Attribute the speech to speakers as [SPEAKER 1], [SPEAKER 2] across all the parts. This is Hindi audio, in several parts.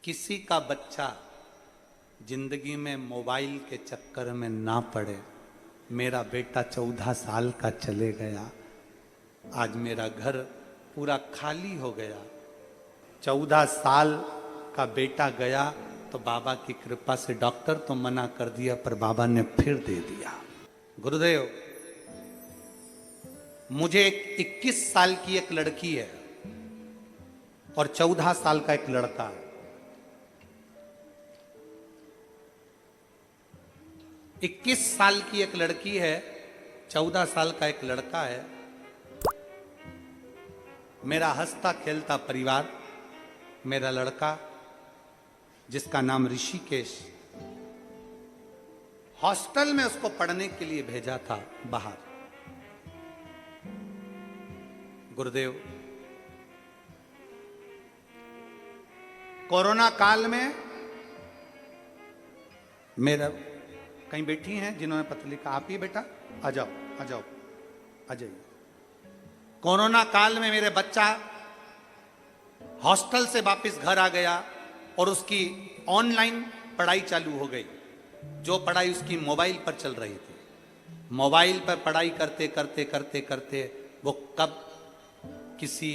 [SPEAKER 1] किसी का बच्चा जिंदगी में मोबाइल के चक्कर में ना पड़े। मेरा बेटा 14 साल का चले गया, आज मेरा घर पूरा खाली हो गया। 14 साल का बेटा गया तो बाबा की कृपा से डॉक्टर तो मना कर दिया, पर बाबा ने फिर दे दिया। गुरुदेव, मुझे 21 साल की एक लड़की है और 14 साल का एक लड़का है। 21 साल की एक लड़की है, 14 साल का एक लड़का है। मेरा हंसता खेलता परिवार, मेरा लड़का जिसका नाम ऋषिकेश, हॉस्टल में उसको पढ़ने के लिए भेजा था बाहर। गुरुदेव, कोरोना काल में मेरा कहीं बैठी हैं जिन्होंने पत्र लिखा, आप ही बेटा आ जाओ आ जाओ आ जाइए। कोरोना काल में मेरे बच्चा हॉस्टल से वापस घर आ गया और उसकी ऑनलाइन पढ़ाई चालू हो गई। जो पढ़ाई उसकी मोबाइल पर चल रही थी, मोबाइल पर पढ़ाई करते करते करते करते वो कब किसी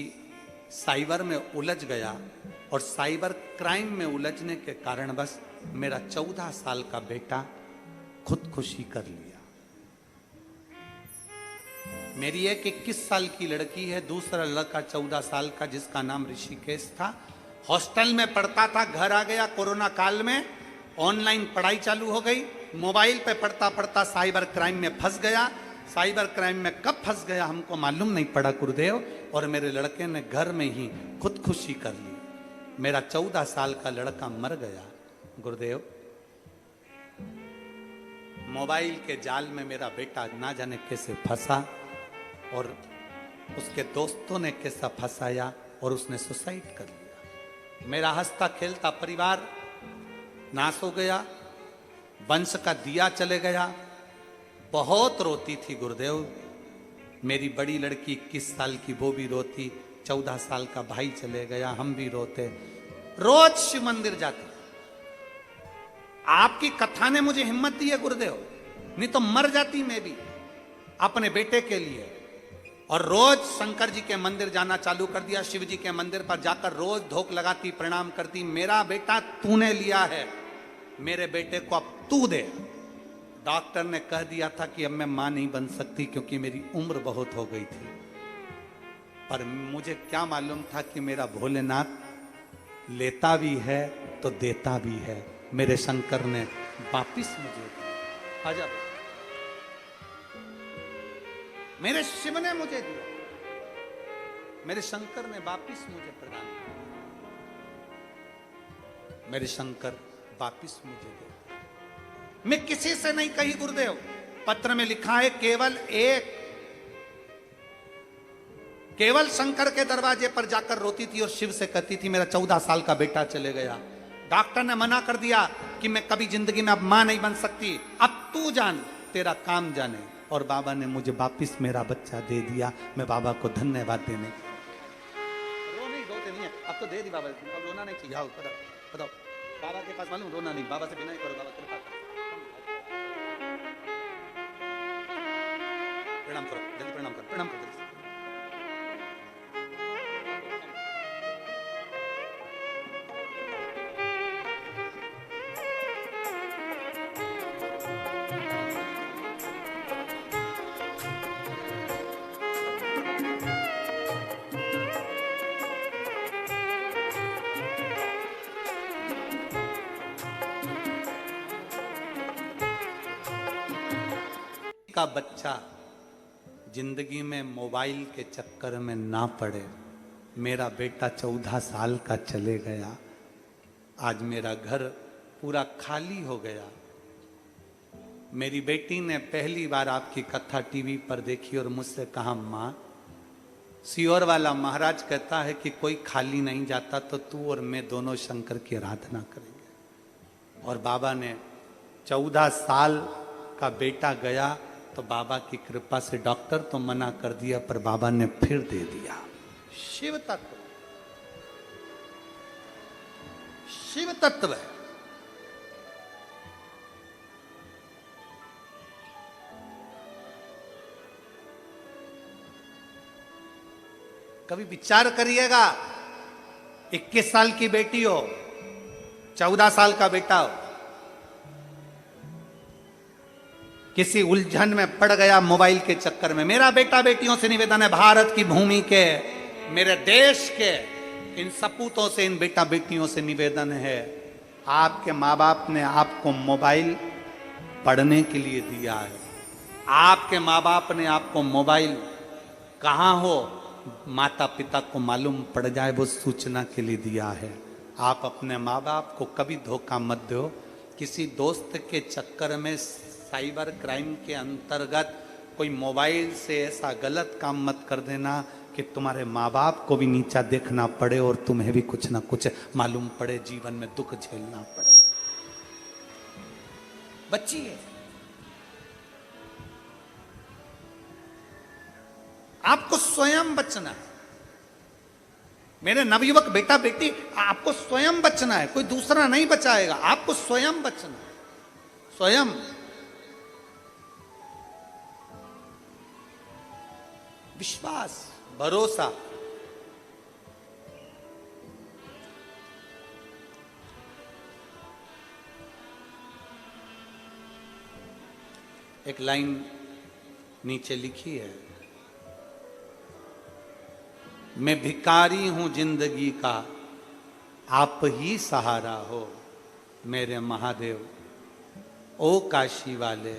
[SPEAKER 1] साइबर में उलझ गया और साइबर क्राइम में उलझने के कारण बस मेरा 14 साल का बेटा खुदकुशी कर लिया। मेरी एक 21 साल की लड़की है, दूसरा लड़का 14 साल का जिसका नाम ऋषिकेश था। हॉस्टल में पढ़ता था, घर आ गया कोरोना काल में, ऑनलाइन पढ़ाई चालू हो गई, मोबाइल पे पढ़ता पढ़ता साइबर क्राइम में फंस गया। साइबर क्राइम में कब फंस गया हमको मालूम नहीं पड़ा गुरुदेव, और मेरे लड़के ने घर में ही खुदकुशी कर ली। मेरा 14 साल का लड़का मर गया। गुरुदेव, मोबाइल के जाल में मेरा बेटा ना जाने कैसे फंसा और उसके दोस्तों ने कैसा फंसाया और उसने सुसाइड कर लिया। मेरा हंसता खेलता परिवार नाश हो गया, वंश का दिया चले गया। बहुत रोती थी गुरुदेव। मेरी बड़ी लड़की 21 साल की, वो भी रोती। 14 साल का भाई चले गया, हम भी रोते। रोज शिव मंदिर जाते। आपकी कथा ने मुझे हिम्मत दी है गुरुदेव, नहीं तो मर जाती मैं भी अपने बेटे के लिए। और रोज शंकर जी के मंदिर जाना चालू कर दिया। शिव जी के मंदिर पर जाकर रोज धोख लगाती, प्रणाम करती। मेरा बेटा तूने लिया है, मेरे बेटे को अब तू दे। डॉक्टर ने कह दिया था कि अब मैं मां नहीं बन सकती क्योंकि मेरी उम्र बहुत हो गई थी, पर मुझे क्या मालूम था कि मेरा भोलेनाथ लेता भी है तो देता भी है। मेरे शंकर ने वापिस मुझे दिया। आजा, मेरे शिव ने मुझे दिया, मेरे शंकर ने वापिस मुझे प्रदान किया। मेरे शंकर वापिस मुझे दिया। मैं किसी से नहीं कही गुरुदेव, पत्र में लिखा है केवल शंकर के दरवाजे पर जाकर रोती थी और शिव से कहती थी मेरा 14 साल का बेटा चले गया। डॉक्टर ने मना कर दिया कि मैं कभी जिंदगी में अब मां नहीं बन सकती, अब तू जान, तेरा काम जाने। और बाबा ने मुझे वापिस मेरा बच्चा दे दिया। मैं बाबा को धन्यवाद देने। रोते नहीं है, अब तो दे दी बाबा, अब रोना नहीं चाहिए। बताओ बाबा के पास मालूम रोना नहीं, बाबा से बिना ही करो, बाबा कृपा करो। प्रणाम करो, जल्दी प्रणाम करो, प्रणाम करो जल्दी। का बच्चा जिंदगी में मोबाइल के चक्कर में ना पड़े। मेरा बेटा 14 साल का चले गया, आज मेरा घर पूरा खाली हो गया। मेरी बेटी ने पहली बार आपकी कथा टीवी पर देखी और मुझसे कहा, माँ, सियोर वाला महाराज कहता है कि कोई खाली नहीं जाता, तो तू और मैं दोनों शंकर की आराधना करेंगे। और बाबा ने 14 साल का बेटा गया तो बाबा की कृपा से डॉक्टर तो मना कर दिया, पर बाबा ने फिर दे दिया। शिव तत्व, शिव तत्व है। कभी विचार करिएगा, 21 साल की बेटी हो, 14 साल का बेटा हो, किसी उलझन में पड़ गया मोबाइल के चक्कर में। मेरा बेटा बेटियों से निवेदन है, भारत की भूमि के, मेरे देश के इन सपूतों से, इन बेटा बेटियों से निवेदन है, आपके माँ बाप ने आपको मोबाइल पढ़ने के लिए दिया है। आपके माँ बाप ने आपको मोबाइल कहाँ हो माता पिता को मालूम पड़ जाए वो सूचना के लिए दिया है। आप अपने माँ बाप को कभी धोखा मत दो। किसी दोस्त के चक्कर में साइबर क्राइम के अंतर्गत कोई मोबाइल से ऐसा गलत काम मत कर देना कि तुम्हारे माँ बाप को भी नीचा देखना पड़े और तुम्हें भी कुछ ना कुछ मालूम पड़े, जीवन में दुख झेलना पड़े। बचिए, आपको स्वयं बचना है। मेरे नवयुवक बेटा बेटी, आपको स्वयं बचना है, कोई दूसरा नहीं बचाएगा, आपको स्वयं बचना है। स्वयं विश्वास, भरोसा। एक लाइन नीचे लिखी है, मैं भिखारी हूं जिंदगी का, आप ही सहारा हो मेरे महादेव। ओ काशी वाले,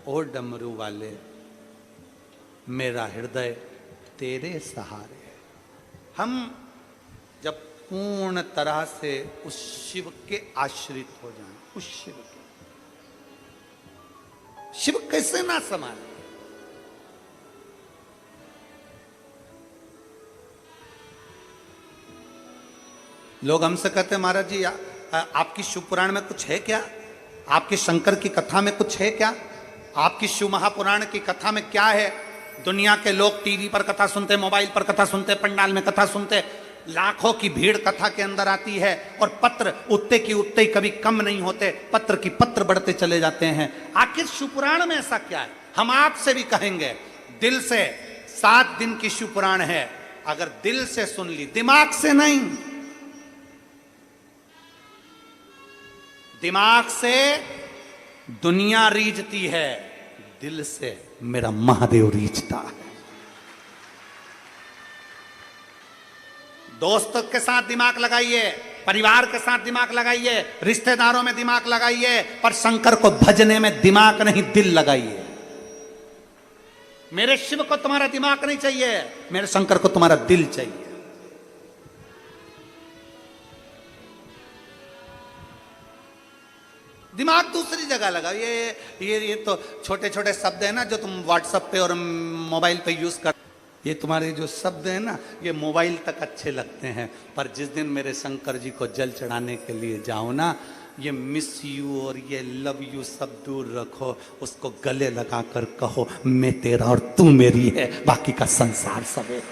[SPEAKER 1] ओ डमरू वाले, मेरा हृदय तेरे सहारे है। हम जब पूर्ण तरह से उस शिव के आश्रित हो जाएं, उस शिव के, शिव कैसे ना संभाले। लोग हमसे कहते हैं महाराज जी आपकी शिव पुराण में कुछ है क्या, आपकी शंकर की कथा में कुछ है क्या, आपकी शिव महापुराण की कथा में क्या है। दुनिया के लोग टीवी पर कथा सुनते, मोबाइल पर कथा सुनते, पंडाल में कथा सुनते, लाखों की भीड़ कथा के अंदर आती है और पत्र उत्ते की उत्ते ही कभी कम नहीं होते, पत्र की पत्र बढ़ते चले जाते हैं। आखिर शिव पुराण में ऐसा क्या है। हम आपसे भी कहेंगे दिल से, 7 दिन की शिव पुराण है, अगर दिल से सुन ली, दिमाग से नहीं, दिमाग से दुनिया रीझती है, दिल से मेरा महादेव रीझता है। दोस्तों के साथ दिमाग लगाइए, परिवार के साथ दिमाग लगाइए, रिश्तेदारों में दिमाग लगाइए, पर शंकर को भजने में दिमाग नहीं दिल लगाइए। मेरे शिव को तुम्हारा दिमाग नहीं चाहिए, मेरे शंकर को तुम्हारा दिल चाहिए। दिमाग दूसरी जगह लगा। ये तो छोटे छोटे शब्द है ना जो तुम व्हाट्सएप पे और मोबाइल पे यूज कर, ये तुम्हारे जो शब्द है ना ये मोबाइल तक अच्छे लगते हैं, पर जिस दिन मेरे शंकर जी को जल चढ़ाने के लिए जाओ ना, ये मिस यू और ये लव यू सब दूर रखो, उसको गले लगाकर कहो मैं तेरा और तू मेरी है, बाकी का संसार सब है।